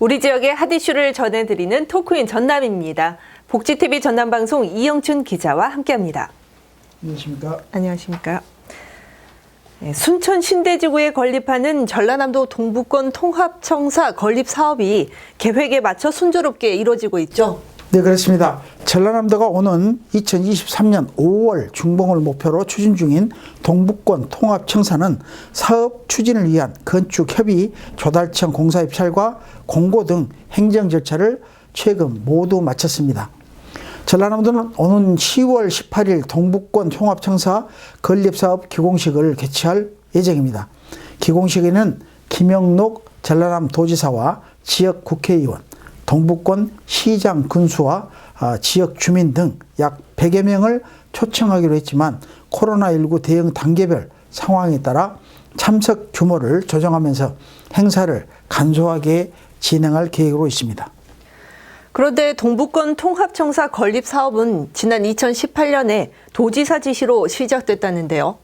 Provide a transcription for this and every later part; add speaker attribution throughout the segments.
Speaker 1: 우리 지역의 핫 이슈를 전해드리는 토크인 전남입니다. 복지TV 전남방송 이영춘 기자와 함께합니다.
Speaker 2: 안녕하십니까?
Speaker 1: 안녕하십니까? 순천 신대지구에 건립하는 전라남도 동부권 통합청사 건립 사업이 계획에 맞춰 순조롭게 이루어지고 있죠.
Speaker 2: 네, 그렇습니다. 전라남도가 오는 2023년 5월 중봉을 목표로 추진 중인 동부권 통합청사는 사업 추진을 위한 건축협의, 조달청 공사 입찰과 공고 등 행정 절차를 최근 모두 마쳤습니다. 전라남도는 오는 10월 18일 동부권 통합청사 건립사업 기공식을 개최할 예정입니다. 기공식에는 김영록 전라남도지사와 지역 국회의원, 동부권 시장 군수와 지역 주민 등 약 100여 명을 초청하기로 했지만 코로나19 대응 단계별 상황에 따라 참석 규모를 조정하면서 행사를 간소하게 진행할 계획으로 있습니다.
Speaker 1: 그런데 동부권 통합청사 건립 사업은 지난 2018년에 도지사 지시로 시작됐다는데요.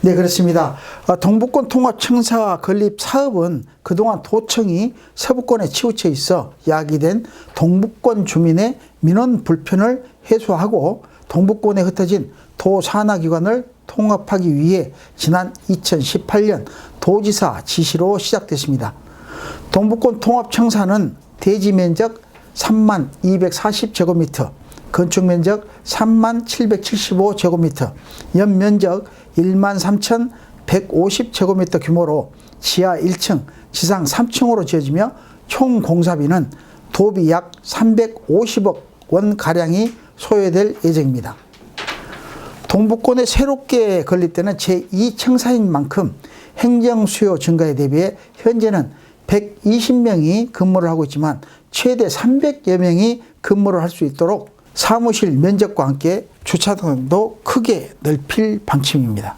Speaker 2: 네, 그렇습니다. 동부권 통합청사 건립 사업은 그동안 도청이 서부권에 치우쳐 있어 야기된 동부권 주민의 민원 불편을 해소하고 동부권에 흩어진 도 산하기관을 통합하기 위해 지난 2018년 도지사 지시로 시작됐습니다. 동부권 통합청사는 대지 면적 3만 240제곱미터, 건축 면적 3만 775제곱미터, 연면적 1만 3,150제곱미터 규모로 지하 1층, 지상 3층으로 지어지며 총 공사비는 도비 약 350억 원가량이 소요될 예정입니다. 동부권에 새롭게 건립되는 제2청사인 만큼 행정 수요 증가에 대비해 현재는 120명이 근무를 하고 있지만 최대 300여 명이 근무를 할 수 있도록 사무실 면적과 함께 주차장도 크게 넓힐 방침입니다.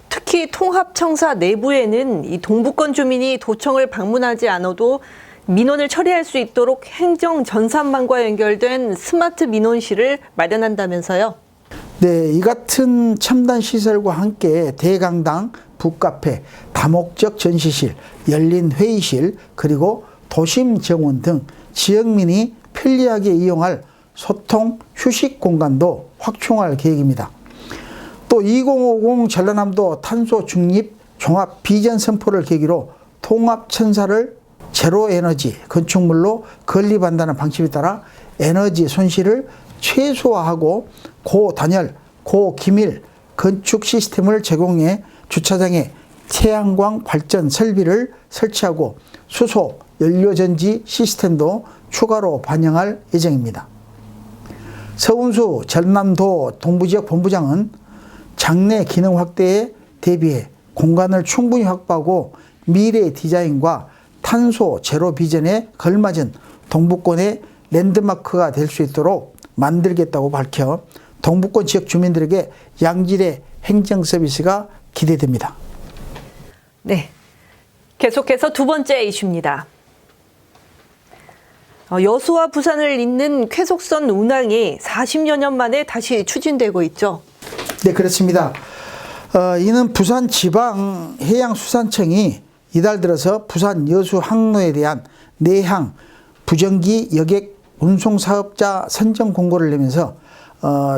Speaker 1: 특히 통합청사 내부에는 이 동부권 주민이 도청을 방문하지 않아도 민원을 처리할 수 있도록 행정 전산망과 연결된 스마트 민원실을 마련한다면서요?
Speaker 2: 네, 이 같은 첨단 시설과 함께 대강당, 북카페, 다목적 전시실, 열린 회의실, 그리고 도심 정원 등 지역민이 편리하게 이용할 소통 휴식 공간도 확충할 계획입니다. 또 2050 전라남도 탄소 중립 종합 비전 선포를 계기로 통합청사를 제로 에너지 건축물로 건립한다는 방침에 따라 에너지 손실을 최소화하고 고단열, 고기밀 건축 시스템을 제공해 주차장에 태양광 발전 설비를 설치하고 수소 연료전지 시스템도 추가로 반영할 예정입니다. 서운수 전남도 동부지역 본부장은 장내 기능 확대에 대비해 공간을 충분히 확보하고 미래 디자인과 탄소 제로 비전에 걸맞은 동부권의 랜드마크가 될 수 있도록 만들겠다고 밝혀 동부권 지역 주민들에게 양질의 행정 서비스가 기대됩니다.
Speaker 1: 네, 계속해서 두 번째 이슈입니다. 여수와 부산을 잇는 쾌속선 운항이 40여 년 만에 다시 추진되고 있죠.
Speaker 2: 네, 그렇습니다. 이는 부산지방해양수산청이 이달 들어서 부산 여수 항로에 대한 내항 부정기 여객 운송사업자 선정 공고를 내면서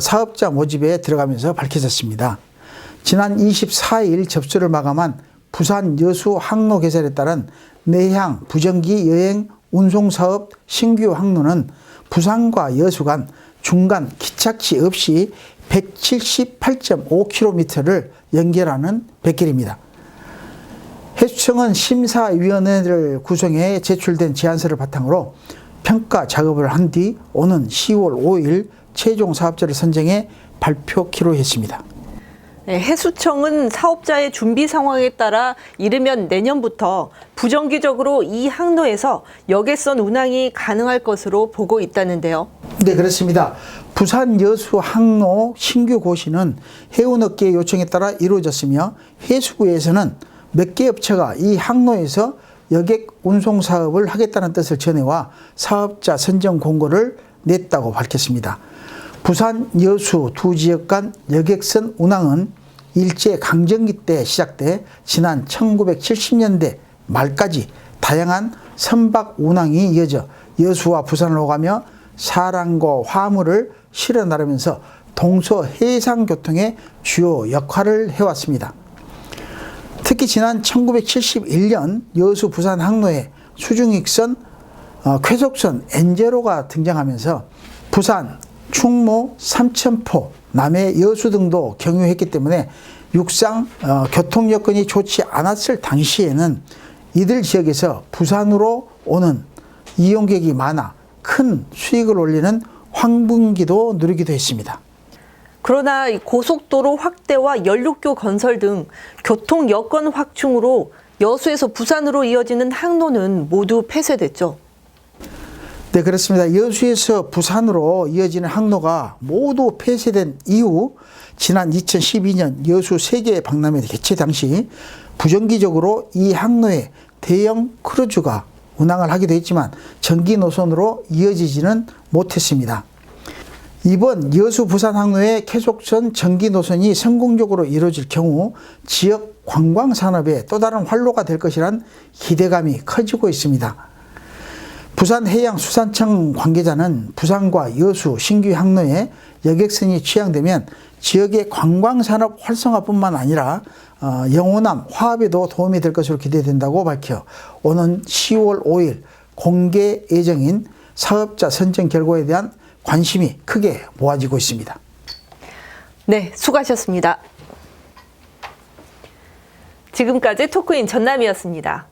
Speaker 2: 사업자 모집에 들어가면서 밝혀졌습니다. 지난 24일 접수를 마감한 부산 여수 항로 개설에 따른 내항 부정기 여행 운송사업 신규 항로는 부산과 여수 간 중간 기착지 없이 178.5km를 연결하는 백길입니다. 해수청은 심사위원회를 구성해 제출된 제안서를 바탕으로 평가 작업을 한 뒤 오는 10월 5일 최종 사업자를 선정해 발표키로 했습니다.
Speaker 1: 네, 해수청은 사업자의 준비 상황에 따라 이르면 내년부터 부정기적으로 이 항로에서 여객선 운항이 가능할 것으로 보고 있다는데요.
Speaker 2: 네, 그렇습니다. 부산 여수 항로 신규 고시는 해운업계의 요청에 따라 이루어졌으며 해수부에서는 몇 개 업체가 이 항로에서 여객 운송 사업을 하겠다는 뜻을 전해와 사업자 선정 공고를 냈다고 밝혔습니다. 부산 여수 두 지역 간 여객선 운항은 일제 강점기 때 시작돼 지난 1970년대 말까지 다양한 선박 운항이 이어져 여수와 부산을 오가며 사람과 화물을 실어 나르면서 동서해상교통의 주요 역할을 해왔습니다. 특히 지난 1971년 여수 부산 항로에 수중익선 쾌속선 엔제로가 등장하면서 부산, 충무, 삼천포, 남해 여수 등도 경유했기 때문에 육상 교통 여건이 좋지 않았을 당시에는 이들 지역에서 부산으로 오는 이용객이 많아 큰 수익을 올리는 황분기도 누리기도 했습니다.
Speaker 1: 그러나 이 고속도로 확대와 연륙교 건설 등 교통 여건 확충으로 여수에서 부산으로 이어지는 항로는 모두 폐쇄됐죠.
Speaker 2: 네, 그렇습니다. 여수에서 부산으로 이어지는 항로가 모두 폐쇄된 이후 지난 2012년 여수 세계 박람회 개최 당시 부정기적으로 이 항로에 대형 크루즈가 운항을 하기도 했지만 전기 노선으로 이어지지는 못했습니다. 이번 여수 부산 항로의 쾌속선 전기 노선이 성공적으로 이루어질 경우 지역 관광 산업의 또 다른 활로가 될 것이란 기대감이 커지고 있습니다. 부산해양수산청 관계자는 부산과 여수 신규 항로에 여객선이 취항되면 지역의 관광산업 활성화뿐만 아니라 영호남 화합에도 도움이 될 것으로 기대된다고 밝혀 오는 10월 5일 공개 예정인 사업자 선정 결과에 대한 관심이 크게 모아지고 있습니다.
Speaker 1: 네, 수고하셨습니다. 지금까지 토크인 전남이었습니다.